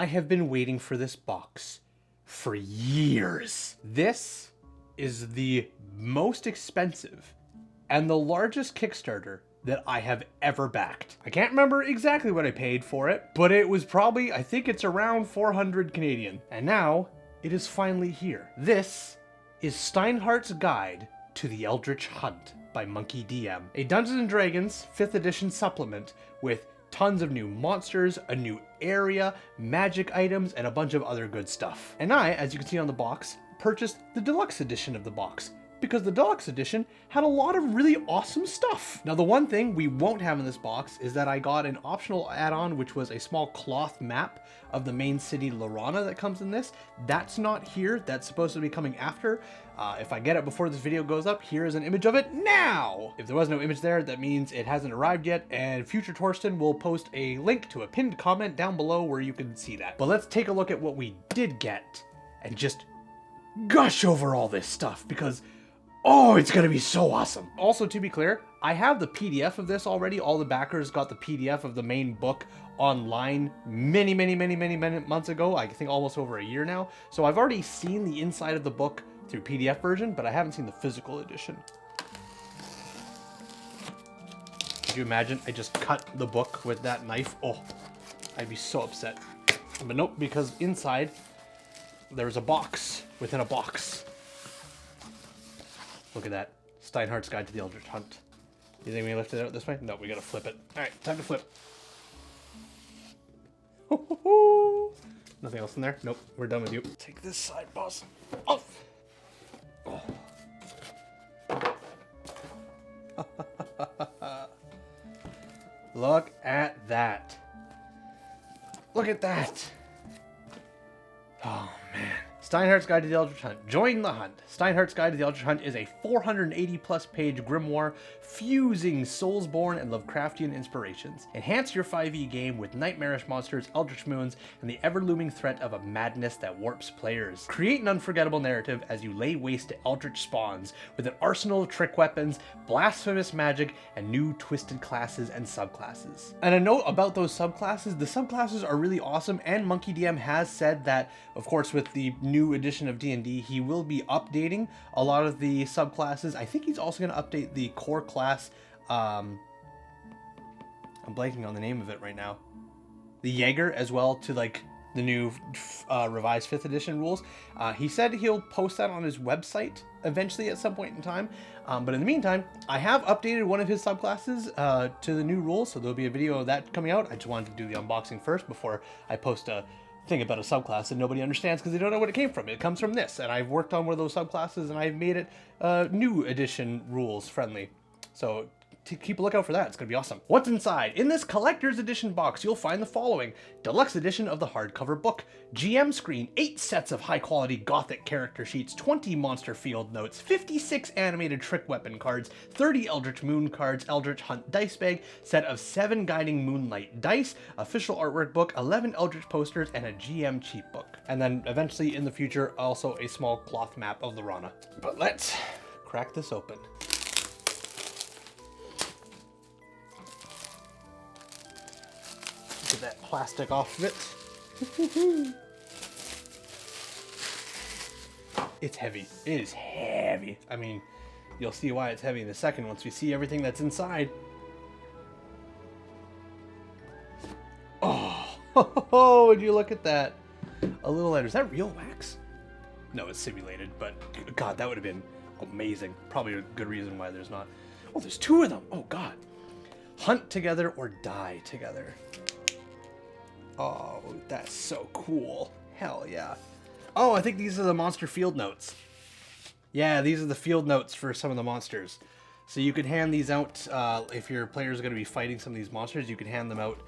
I have been waiting for this box for years. This is the most expensive and the largest Kickstarter that I have ever backed. I can't remember exactly what I paid for it, but it was probably, I think it's around 400 Canadian. And now it is finally here. This is Steinhardt's Guide to the Eldritch Hunt by Monkey DM, a Dungeons & Dragons 5th edition supplement with tons of new monsters, a new area, magic items, and a bunch of other good stuff. And I, as you can see on the box, purchased the deluxe edition of the box, because the deluxe edition had a lot of really awesome stuff. Now, the one thing we won't have in this box is that I got an optional add-on, which was a small cloth map of the main city, Lorana, that comes in this. That's not here. That's supposed to be coming after. If I get it before this video goes up, here is an image of it now. If there was no image there, that means it hasn't arrived yet, and future Torsten will post a link to a pinned comment down below where you can see that. But let's take a look at what we did get and just gush over all this stuff, because oh, it's gonna be so awesome. Also, to be clear, I have the PDF of this already. All the backers got the PDF of the main book online many months ago. I think almost over a year now. So I've already seen the inside of the book through PDF version, but I haven't seen the physical edition. Could you imagine I just cut the book with that knife? Oh, I'd be so upset. But nope, because inside there's a box within a box. Look at that. Steinhardt's Guide to the Eldritch Hunt. You think we lift it out this way? No, we gotta flip it. Alright, time to flip. Nothing else in there? Nope, we're done with you. Take this side, boss. Off! Oh. Look at that. Look at that. Oh, man. Steinhardt's Guide to the Eldritch Hunt. Join the hunt. Steinhardt's Guide to the Eldritch Hunt is a 480+ page grimoire fusing Soulsborne and Lovecraftian inspirations. Enhance your 5e game with nightmarish monsters, eldritch moons, and the ever-looming threat of a madness that warps players. Create an unforgettable narrative as you lay waste to eldritch spawns with an arsenal of trick weapons, blasphemous magic, and new twisted classes and subclasses. And a note about those subclasses, the subclasses are really awesome, and Monkey DM has said that, of course, with the new edition of D&D, he will be updating a lot of the subclasses. I think he's also going to update the core class. I'm blanking on the name of it right now. The Jaeger as well, to like the new revised 5th edition rules. He said he'll post that on his website eventually at some point in time. But in the meantime, I have updated one of his subclasses to the new rules, so there'll be a video of that coming out. I just wanted to do the unboxing first before I post a thing about a subclass that nobody understands because they don't know what it came from. It comes from this, and I've worked on one of those subclasses and I've made it new edition rules friendly. So keep a lookout for that. It's gonna be awesome. What's inside? In this collector's edition box, you'll find the following: deluxe edition of the hardcover book, GM screen, 8 sets of high quality gothic character sheets, 20 monster field notes, 56 animated trick weapon cards, 30 eldritch moon cards, eldritch hunt dice bag, set of 7 guiding moonlight dice, official artwork book, 11 eldritch posters, and a GM cheat book. And then eventually in the future, also a small cloth map of Lorana. But let's crack this open. Get that plastic off of it. It's heavy. It is heavy. I mean, you'll see why it's heavy in a second once we see everything that's inside. Oh, would you look at that? A little lighter. Is that real wax? No, it's simulated, but God, that would have been amazing. Probably a good reason why there's not. Oh, there's 2 of them. Oh, God. Hunt together or die together. Oh, that's so cool. Hell yeah. Oh, I think these are the monster field notes. Yeah, these are the field notes for some of the monsters. So you could hand these out if your players are going to be fighting some of these monsters. You could hand them out,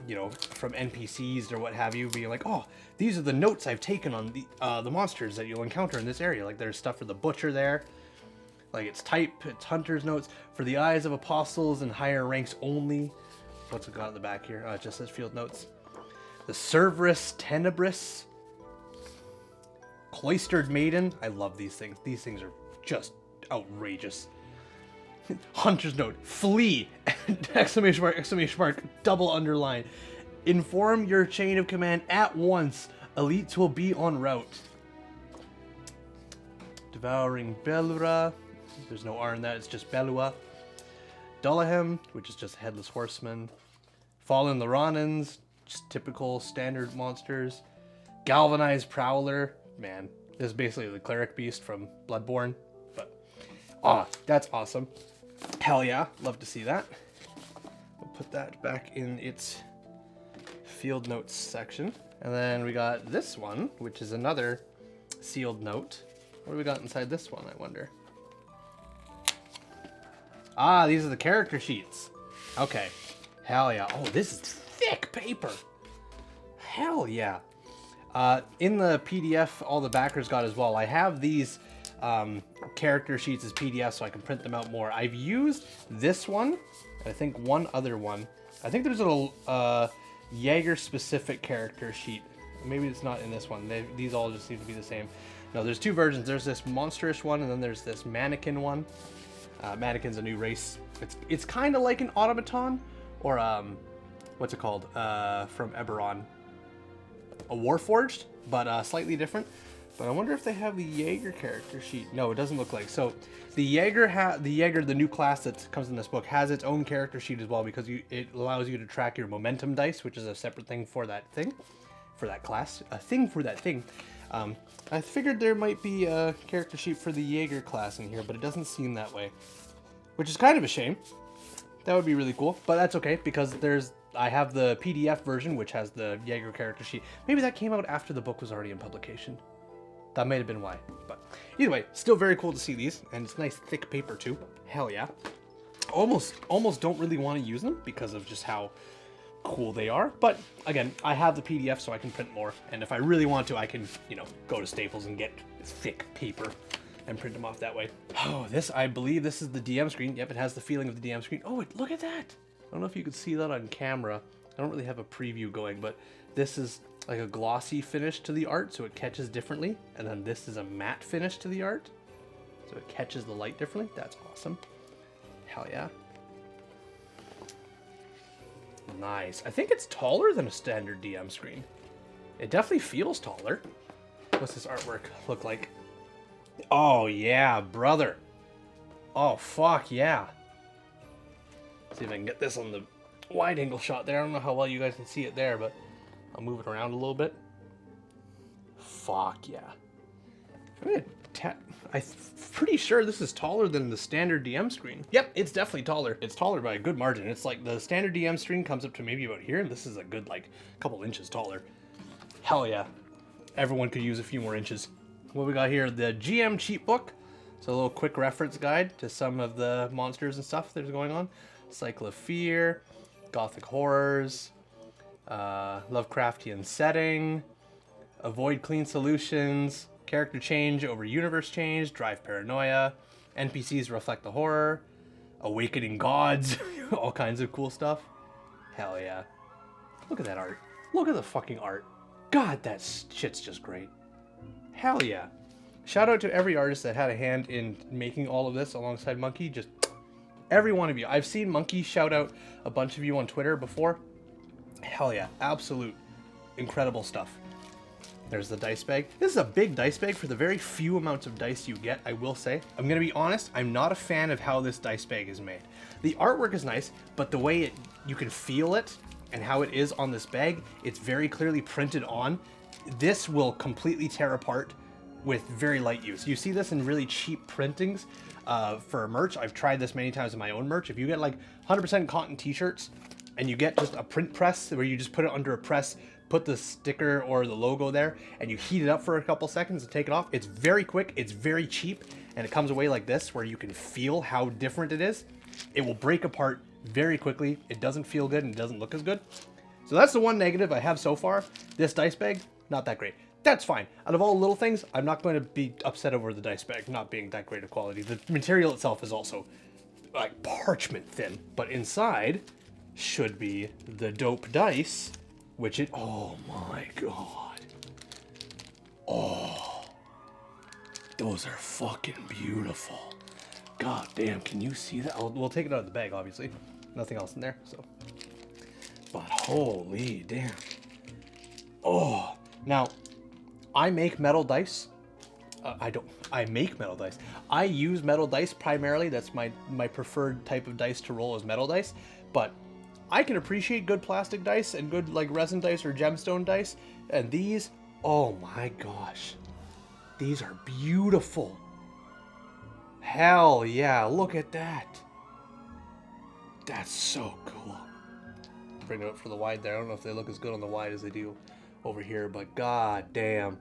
you know, from NPCs or what have you, being like, oh, these are the notes I've taken on the monsters that you'll encounter in this area. Like there's stuff for the butcher there. Like it's type, it's hunter's notes. For the eyes of apostles and higher ranks only. What's it got in the back here? It just says field notes. The Cerberus Tenebris. Cloistered Maiden. I love these things. These things are just outrageous. Hunter's note. Flee! Exclamation mark, double underline. Inform your chain of command at once. Elites will be en route. Devouring Belura. There's no R in that, it's just Belua. Dullahem, which is just a headless horseman. Fallen Loranans, just typical standard monsters. Galvanized Prowler. Man, this is basically the cleric beast from Bloodborne. But, that's awesome. Hell yeah, love to see that. We'll put that back in its field notes section. And then we got this one, which is another sealed note. What do we got inside this one, I wonder? Ah, these are the character sheets. Okay. Hell yeah. Oh, this is thick paper. Hell yeah. In the PDF, all the backers got as well. I have these character sheets as PDFs so I can print them out more. I've used this one, I think one other one. I think there's a Jaeger-specific character sheet. Maybe it's not in this one. These all just seem to be the same. No, there's two versions. There's this monstrous one, and then there's this mannequin one. Mannequin's a new race. It's kind of like an automaton, or what's it called? From Eberron, a Warforged, but slightly different. But I wonder if they have the Jaeger character sheet. No, it doesn't look like. So the Jaeger, the new class that comes in this book, has its own character sheet as well, because it allows you to track your momentum dice, which is a separate thing for that thing, for that class, a thing for that thing. I figured there might be a character sheet for the Jaeger class in here, but it doesn't seem that way, which is kind of a shame. That would be really cool, but that's okay, because I have the PDF version, which has the Jaeger character sheet. Maybe that came out after the book was already in publication. That might have been why, but either way, still very cool to see these, and it's nice thick paper too. Hell yeah. Almost don't really want to use them because of just how cool they are, but again, I have the PDF so I can print more, and if I really want to, I can, go to Staples and get thick paper and print them off that way. Oh, I believe this is the DM screen. Yep, it has the feeling of the DM screen. Oh, look at that. I don't know if you could see that on camera. I don't really have a preview going, but this is like a glossy finish to the art, so it catches differently, and then this is a matte finish to the art, so it catches the light differently. That's awesome. Hell yeah. Nice. I think it's taller than a standard DM screen. It definitely feels taller. What's this artwork look like? Oh yeah, brother. Oh fuck yeah. See if I can get this on the wide angle shot there. I don't know how well you guys can see it there, but I'll move it around a little bit. Fuck yeah. I'm pretty sure this is taller than the standard DM screen. Yep, it's definitely taller. It's taller by a good margin. It's like the standard DM screen comes up to maybe about here, and this is a good, couple inches taller. Hell yeah. Everyone could use a few more inches. What we got here, the GM cheat book. So a little quick reference guide to some of the monsters and stuff that's going on. Cycle of Fear, Gothic Horrors, Lovecraftian setting, avoid clean solutions, character change over universe change, drive paranoia, NPCs reflect the horror, awakening gods, all kinds of cool stuff. Hell yeah. Look at that art. Look at the fucking art. God, that shit's just great. Hell yeah. Shout out to every artist that had a hand in making all of this alongside Monkey. Just every one of you. I've seen Monkey shout out a bunch of you on Twitter before. Hell yeah. Absolute incredible stuff. There's the dice bag. This is a big dice bag for the very few amounts of dice you get, I will say. I'm going to be honest, I'm not a fan of how this dice bag is made. The artwork is nice, but the way you can feel it and how it is on this bag, it's very clearly printed on. This will completely tear apart with very light use. You see this in really cheap printings for merch. I've tried this many times in my own merch. If you get 100% cotton t-shirts and you get just a print press where you just put it under a press, put the sticker or the logo there, and you heat it up for a couple seconds and take it off. It's very quick, it's very cheap, and it comes away like this where you can feel how different it is. It will break apart very quickly. It doesn't feel good and it doesn't look as good. So that's the one negative I have so far. This dice bag, not that great. That's fine. Out of all the little things, I'm not going to be upset over the dice bag not being that great of quality. The material itself is also like parchment thin, but inside should be the dope dice, which it, oh my god. Oh, those are fucking beautiful. God damn, can you see that? We'll take it out of the bag, obviously. Nothing else in there, so. spot. Holy damn. Oh, now I make metal dice. I make metal dice. I use metal dice primarily. That's my preferred type of dice to roll is metal dice. But I can appreciate good plastic dice and good like resin dice or gemstone dice. And these, oh my gosh. These are beautiful. Hell yeah, look at that. That's so cool. Bring it up for the wide there. I don't know if they look as good on the wide as they do over here, but god damn.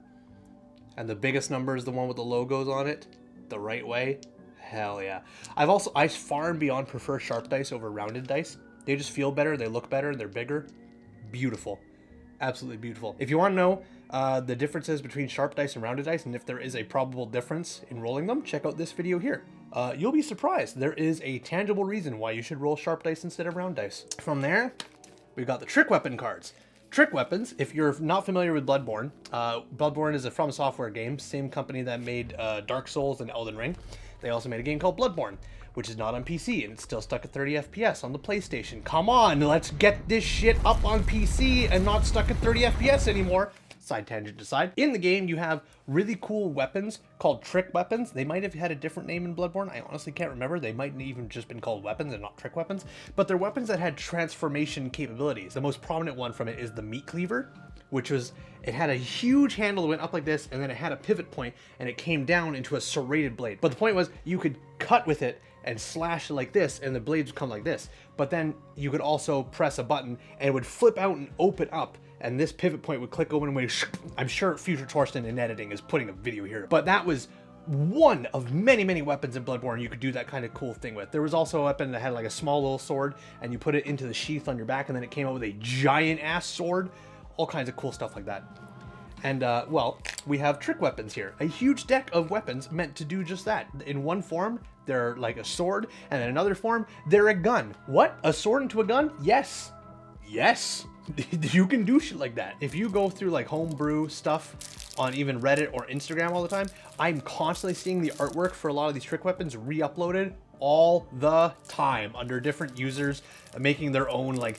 And the biggest number is the one with the logos on it, the right way. Hell yeah. I far and beyond prefer sharp dice over rounded dice. They just feel better, they look better, they're bigger. Beautiful. Absolutely beautiful. If you want to know the differences between sharp dice and rounded dice, and if there is a probable difference in rolling them, check out this video here. You'll be surprised. There is a tangible reason why you should roll sharp dice instead of round dice. From there, we've got the trick weapon cards. Trick weapons, if you're not familiar with Bloodborne, Bloodborne is a From Software game, same company that made Dark Souls and Elden Ring. They also made a game called Bloodborne, which is not on PC, and it's still stuck at 30 FPS on the PlayStation. Come on, let's get this shit up on PC and not stuck at 30 FPS anymore. Side tangent aside. In the game, you have really cool weapons called trick weapons. They might have had a different name in Bloodborne. I honestly can't remember. They might have even just been called weapons and not trick weapons. But they're weapons that had transformation capabilities. The most prominent one from it is the meat cleaver, which was, it had a huge handle that went up like this, and then it had a pivot point, and it came down into a serrated blade. But the point was, you could cut with it and slash like this, and the blades would come like this. But then you could also press a button, and it would flip out and open up, and this pivot point would click open and wait. I'm sure Future Torsten in editing is putting a video here. But that was one of many, many weapons in Bloodborne you could do that kind of cool thing with. There was also a weapon that had like a small little sword, and you put it into the sheath on your back, and then it came out with a giant ass sword. All kinds of cool stuff like that. And, well, we have trick weapons here. A huge deck of weapons meant to do just that. In one form, they're like a sword, and in another form, they're a gun. What? A sword into a gun? Yes. Yes. You can do shit like that. If you go through like homebrew stuff on even Reddit or Instagram all the time, I'm constantly seeing the artwork for a lot of these trick weapons re-uploaded all the time under different users making their own like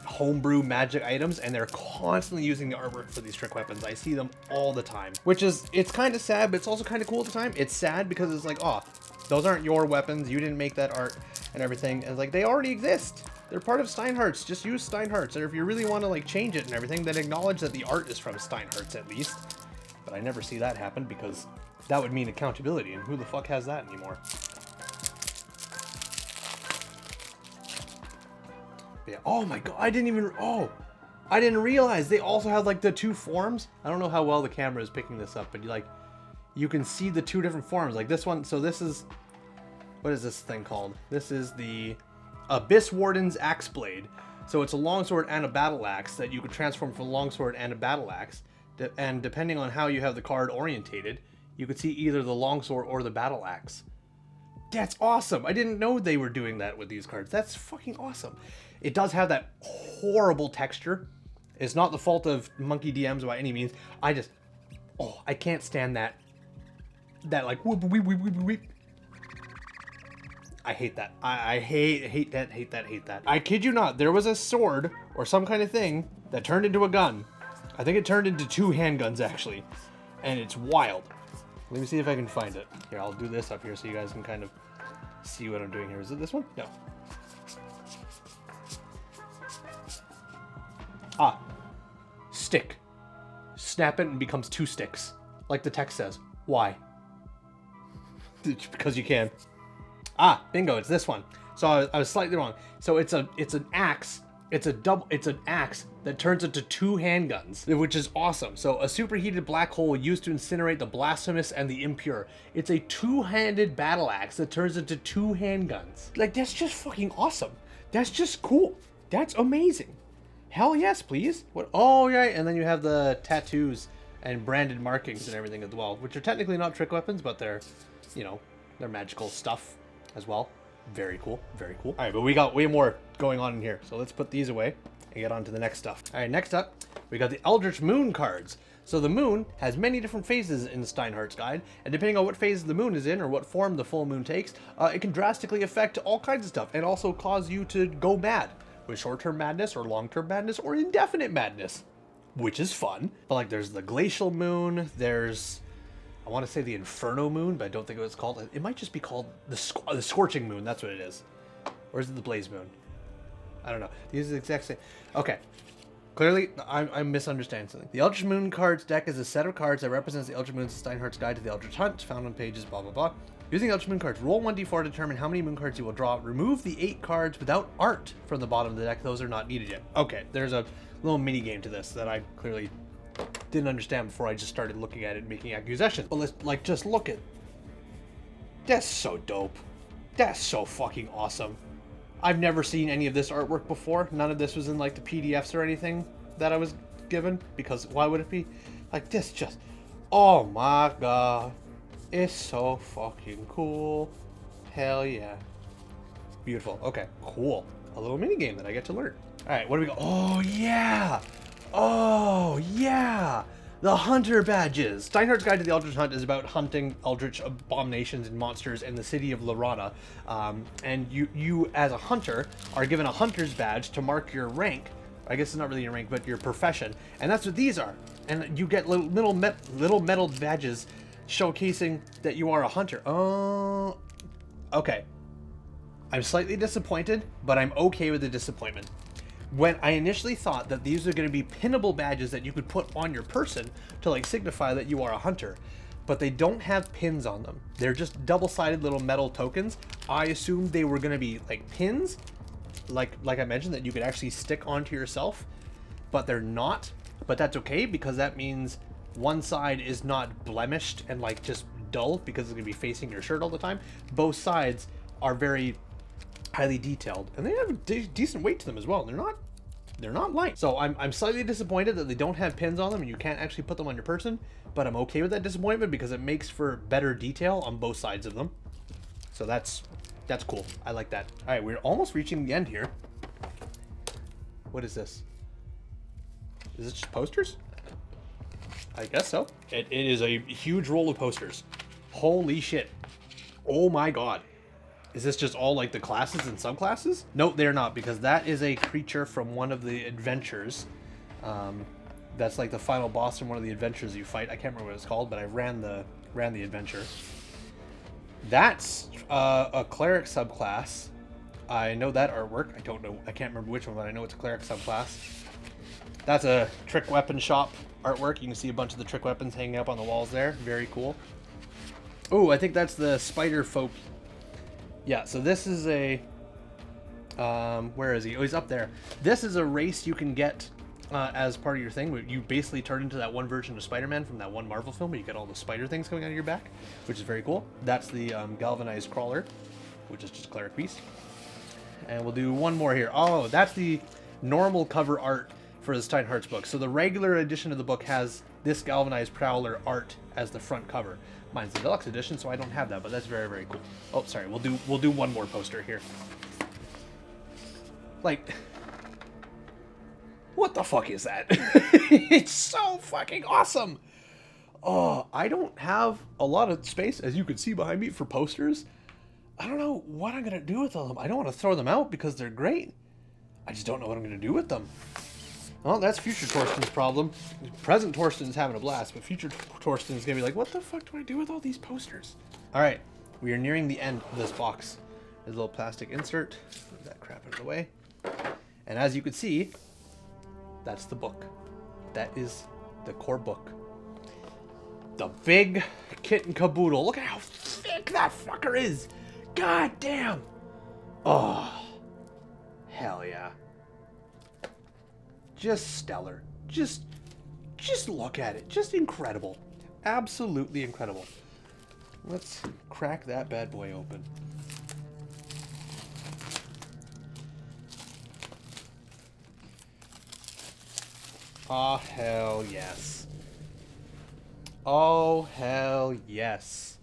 homebrew magic items, and they're constantly using the artwork for these trick weapons. I see them all the time, which is, it's kind of sad, but it's also kind of cool at the time. It's sad because it's like, oh, those aren't your weapons, you didn't make that art and everything, and it's like, they already exist. They're part of Steinhardt's. Just use Steinhardt's, and if you really want to like change it and everything, then acknowledge that the art is from Steinhardt's at least. But I never see that happen because that would mean accountability, and who the fuck has that anymore? Yeah. Oh my god, I didn't realize they also have like the two forms. I don't know how well the camera is picking this up, but you can see the two different forms. Like this one, so this is, what is this thing called? This is the Abyss Warden's Axe Blade. So it's a longsword and a battle axe that you could transform from a longsword and a battle axe. And depending on how you have the card orientated, you could see either the longsword or the battle axe. That's awesome. I didn't know they were doing that with these cards. That's fucking awesome. It does have that horrible texture. It's not the fault of Monkey DMs by any means. I can't stand that like whoop, weep, weep, weep, weep. I hate that. I hate that. I kid you not, there was a sword or some kind of thing that turned into a gun. I think it turned into two handguns actually. And it's wild. Let me see if I can find it. Here, I'll do this up here so you guys can kind of see what I'm doing here. Is it this one? No. Ah. Stick. Snap it and becomes two sticks. Like the text says. Why? Because you can. Ah, bingo, it's this one. So I was slightly wrong. So it's an axe. It's an axe that turns into two handguns, which is awesome. So a superheated black hole used to incinerate the blasphemous and the impure. It's a two-handed battle axe that turns into two handguns. Like, that's just fucking awesome. That's just cool. That's amazing. Hell yes, please. What? Oh, yeah, and then you have the tattoos and branded markings and everything as well, which are technically not trick weapons, but they're, they're magical stuff as well. Very cool, very cool. All right, but we got way more going on in here, so let's put these away and get on to the next stuff. All right, next up, we got the Eldritch Moon cards. So the moon has many different phases in the Steinhardt's guide, and depending on what phase the moon is in or what form the full moon takes, it can drastically affect all kinds of stuff and also cause you to go mad. with short-term madness or long-term madness or indefinite madness, which is fun. But like, there's the glacial moon, there's, I want to say the inferno moon, but I don't think it was called. It might just be called the scorching moon. That's what it is. Or is it the blaze moon? I don't know. These are the exact same. Okay. Clearly, I'm misunderstanding something. The Eldritch Moon cards deck is a set of cards that represents the Eldritch Moon's Steinhardt's Guide to the Eldritch Hunt, found on pages blah blah blah. Using Eldritch Moon cards, roll 1d4 to determine how many moon cards you will draw. Remove the 8 cards without art from the bottom of the deck. Those are not needed yet. Okay, there's a little mini game to this that I clearly didn't understand before I just started looking at it and making accusations. But let's, like, just look at... That's so dope. That's so fucking awesome. I've never seen any of this artwork before. None of this was in, like, the PDFs or anything that I was given, because why would it be? Like, this just... Oh my god. It's so fucking cool. Hell yeah. Beautiful. Okay, cool. A little mini game that I get to learn. Alright, what do we go? Oh yeah! Oh yeah! The Hunter Badges! Steinhardt's Guide to the Eldritch Hunt is about hunting eldritch abominations and monsters in the city of Lorana. And you, as a hunter, are given a hunter's badge to mark your rank. I guess it's not really your rank, but your profession. And that's what these are. And you get little metal badges showcasing that you are a hunter. Oh, okay. I'm slightly disappointed, but I'm okay with the disappointment. When I initially thought that these are going to be pinnable badges that you could put on your person to like signify that you are a hunter, but they don't have pins on them. They're just double-sided little metal tokens. I assumed they were going to be like pins, like I mentioned, that you could actually stick onto yourself, but they're not. But that's okay, because that means one side is not blemished and like just dull because it's going to be facing your shirt all the time. Both sides are very highly detailed, and they have a decent weight to them as well. They're not light. So I'm slightly disappointed that they don't have pins on them and you can't actually put them on your person, but I'm okay with that disappointment because it makes for better detail on both sides of them. So that's cool. I like that. All right, we're almost reaching the end here. What is this? Is it just posters? I guess so. It is a huge roll of posters. Holy shit. Oh my god. Is this just all like the classes and subclasses? No, they're not, because that is a creature from one of the adventures. That's like the final boss from one of the adventures you fight. I can't remember what it's called, but I ran the adventure. That's a cleric subclass. I know that artwork. I don't know. I can't remember which one, but I know it's a cleric subclass. That's a trick weapon shop artwork. You can see a bunch of the trick weapons hanging up on the walls there. Very cool. Oh, I think that's the spider folk. Yeah, so this is a... where is he? Oh, he's up there. This is a race you can get as part of your thing. You basically turn into that one version of Spider-Man from that one Marvel film where you get all the spider things coming out of your back, which is very cool. That's the galvanized crawler, which is just a cleric piece. And we'll do one more here. Oh, that's the normal cover art for the Steinhardt's book. So the regular edition of the book has this galvanized prowler art as the front cover. Mine's the deluxe edition, so I don't have that, but that's very, very cool. Oh, sorry, we'll do one more poster here. Like, what the fuck is that? It's so fucking awesome. Oh, I don't have a lot of space, as you can see behind me, for posters. I don't know what I'm gonna do with them. I don't want to throw them out because they're great. I just don't know what I'm gonna do with them. Well, that's future Torsten's problem. Present Torsten's having a blast, but future Torsten's gonna be like, what the fuck do I do with all these posters? All right, we are nearing the end of this box. There's a little plastic insert. Move that crap out of the way. And as you can see, that's the book. That is the core book. The big kit and caboodle. Look at how thick that fucker is. God damn. Oh, hell yeah. Just stellar. Just look at it. Just incredible. Absolutely incredible. Let's crack that bad boy open. Oh, hell yes. Oh, hell yes.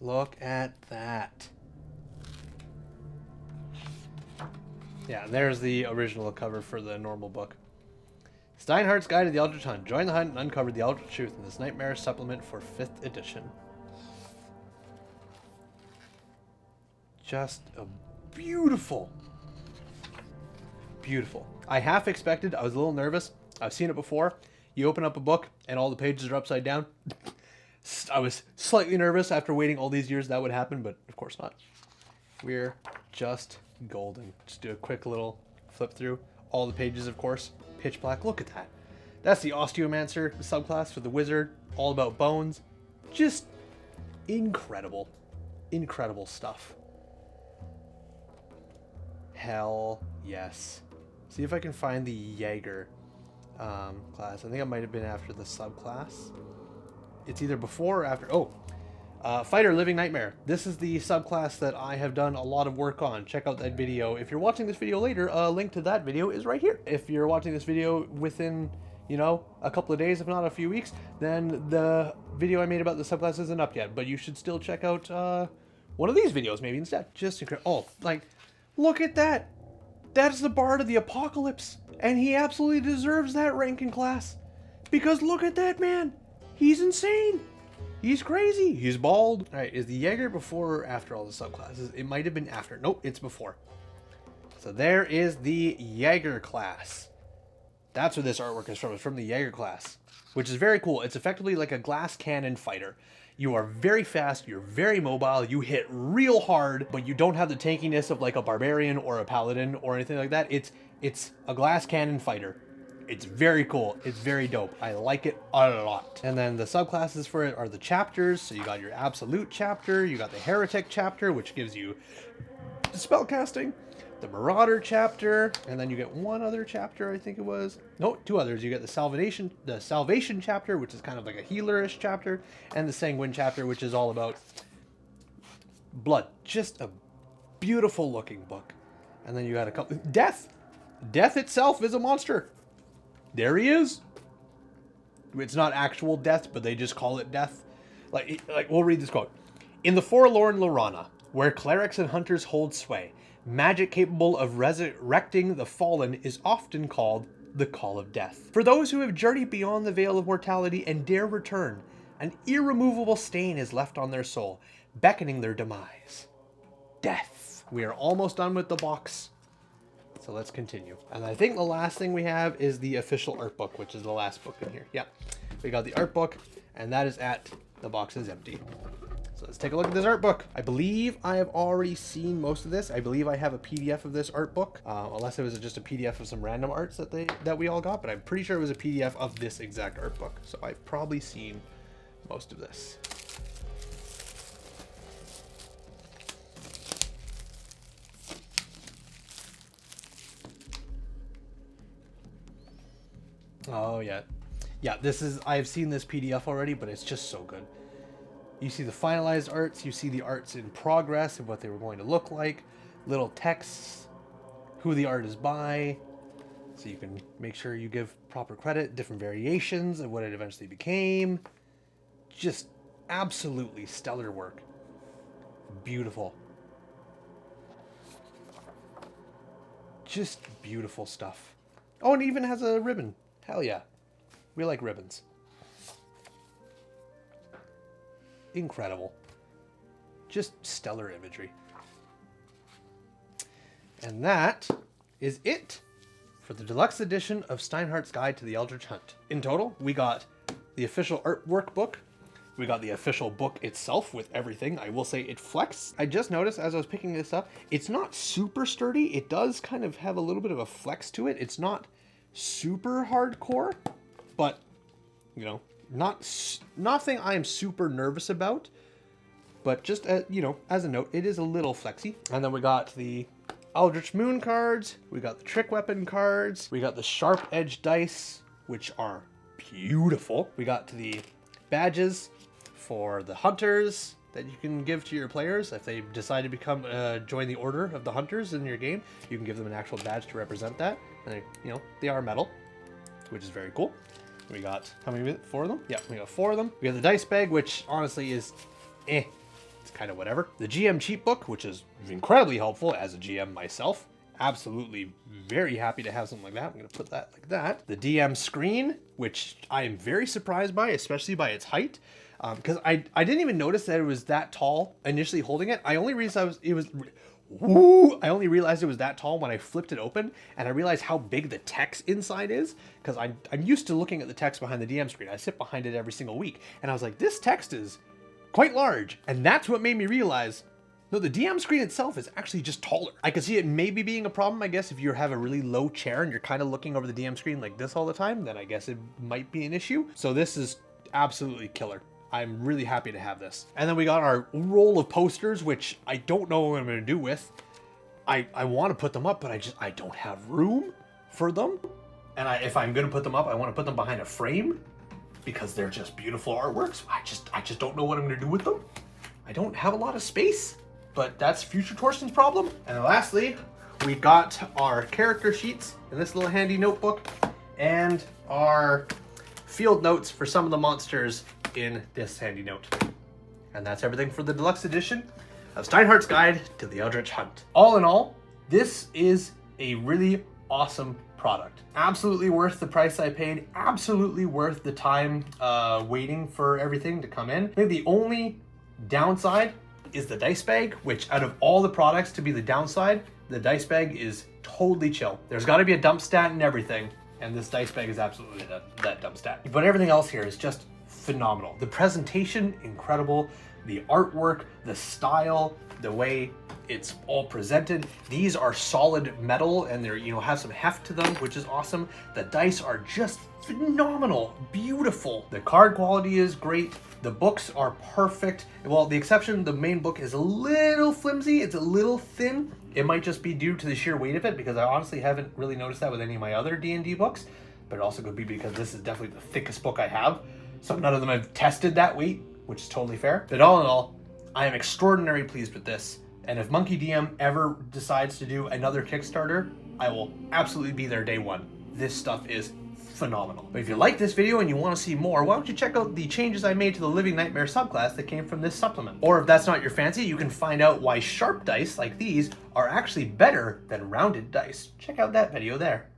Look at that. Yeah, there's the original cover for the normal book. Steinhardt's Guide to the Eldritch Hunt. Join the hunt and uncover the Eldritch truth in this nightmare supplement for 5th edition. Just a beautiful, beautiful. I half expected, I was a little nervous. I've seen it before. You open up a book and all the pages are upside down. I was slightly nervous after waiting all these years that would happen, but of course not. We're just golden. Just do a quick little flip through. All the pages, of course, pitch black. Look at that. That's the Osteomancer, the subclass for the wizard, all about bones. Just incredible. Incredible stuff. Hell yes. See if I can find the Jaeger class. I think it might have been after the subclass. It's either before or after. Oh, Fighter Living Nightmare. This is the subclass that I have done a lot of work on. Check out that video. If you're watching this video later, a link to that video is right here. If you're watching this video within, you know, a couple of days, if not a few weeks, then the video I made about the subclass isn't up yet. But you should still check out one of these videos maybe instead. Just incredible. Oh, like, look at that. That's the Bard of the Apocalypse. And he absolutely deserves that rank in class. Because look at that man. He's insane. He's crazy. He's bald. All right, is the Jaeger before or after all the subclasses? It might have been after. Nope, it's before. So there is the Jaeger class. That's where this artwork is from. It's from the Jaeger class, which is very cool. It's effectively like a glass cannon fighter. You are very fast, you're very mobile, you hit real hard, but you don't have the tankiness of like a barbarian or a paladin or anything like that. It's a glass cannon fighter. It's very cool. It's very dope. I like it a lot. And then the subclasses for it are the chapters. So you got your Absolute chapter, you got the Heretic chapter, which gives you spellcasting, the Marauder chapter, and then you get one other chapter, I think it was. No, two others. You get the Salvation chapter, which is kind of like a healerish chapter, and the Sanguine chapter, which is all about blood. Just a beautiful looking book. And then you got a couple... Death! Death itself is a monster. There he is. It's not actual death, but they just call it death. Like we'll read this quote. In the forlorn Lorana, where clerics and hunters hold sway, magic capable of resurrecting the fallen is often called the Call of Death. For those who have journeyed beyond the veil of mortality and dare return, an irremovable stain is left on their soul, beckoning their demise. Death. We are almost done with the box. So let's continue. And I think the last thing we have is the official art book, which is the last book in here. Yeah, we got the art book, and that is at the box is empty. So let's take a look at this art book. I believe I have already seen most of this. I believe I have a PDF of this art book, unless it was just a PDF of some random arts that we all got, but I'm pretty sure it was a PDF of this exact art book. So I've probably seen most of this. Oh yeah. Yeah, I've seen this PDF already, but it's just so good. You see the finalized arts, you see the arts in progress and what they were going to look like, little texts, who the art is by, so you can make sure you give proper credit, different variations of what it eventually became. Just absolutely stellar work. Beautiful. Just beautiful stuff. Oh, and it even has a ribbon. Hell yeah. We like ribbons. Incredible. Just stellar imagery. And that is it for the deluxe edition of Steinhardt's Guide to the Eldritch Hunt. In total, we got the official artwork book. We got the official book itself with everything. I will say it flexed. I just noticed as I was picking this up, it's not super sturdy. It does kind of have a little bit of a flex to it. It's not super hardcore, but you know, nothing I am super nervous about, but just you know, as a note, it is a little flexy. And then we got the Eldritch Moon cards, we got the Trick Weapon cards, we got the Sharp Edge dice, which are beautiful. We got the badges for the hunters that you can give to your players if they decide to become join the order of the hunters in your game. You can give them an actual badge to represent that, and they, you know, they are metal, which is very cool. We got how many? 4 of them? Yeah, we got 4 of them. We got the dice bag, which honestly is it's kind of whatever. The GM cheat book, which is incredibly helpful as a GM myself. Absolutely very happy to have something like that. I'm going to put that like that. The DM screen, which I am very surprised by, especially by its height. Because I didn't even notice that it was that tall initially holding it. I only realized Ooh, I only realized it was that tall when I flipped it open, and I realized how big the text inside is, because I'm used to looking at the text behind the DM screen. I sit behind it every single week, and I was like, this text is quite large. And that's what made me realize, no, the DM screen itself is actually just taller. I could see it maybe being a problem, I guess, if you have a really low chair and you're kind of looking over the DM screen like this all the time, then I guess it might be an issue. So this is absolutely killer. I'm really happy to have this. And then we got our roll of posters, which I don't know what I'm gonna do with. I want to put them up, but I don't have room for them. And if I'm gonna put them up, I want to put them behind a frame because they're just beautiful artworks. I just don't know what I'm gonna do with them. I don't have a lot of space, but that's future Torsten's problem. And then lastly, we got our character sheets in this little handy notebook and our field notes for some of the monsters in this handy note. And that's everything for the deluxe edition of Steinhardt's Guide to the Eldritch Hunt. All in all, this is a really awesome product. Absolutely worth the price I paid, absolutely worth the time waiting for everything to come in. I think the only downside is the dice bag, which out of all the products to be the downside, the dice bag is totally chill. There's gotta be a dump stat and everything, and this dice bag is absolutely that dump stat. But everything else here is just phenomenal. The presentation, incredible. The artwork, the style, the way it's all presented. These are solid metal and they're, have some heft to them, which is awesome. The dice are just phenomenal, beautiful. The card quality is great. The books are perfect. Well, the exception, the main book is a little flimsy. It's a little thin. It might just be due to the sheer weight of it, because I honestly haven't really noticed that with any of my other D&D books, but it also could be because this is definitely the thickest book I have. So none of them have tested that weight, which is totally fair. But all in all, I am extraordinarily pleased with this. And if Monkey DM ever decides to do another Kickstarter, I will absolutely be there day one. This stuff is phenomenal. But if you like this video and you want to see more, why don't you check out the changes I made to the Living Nightmare subclass that came from this supplement. Or if that's not your fancy, you can find out why sharp dice like these are actually better than rounded dice. Check out that video there.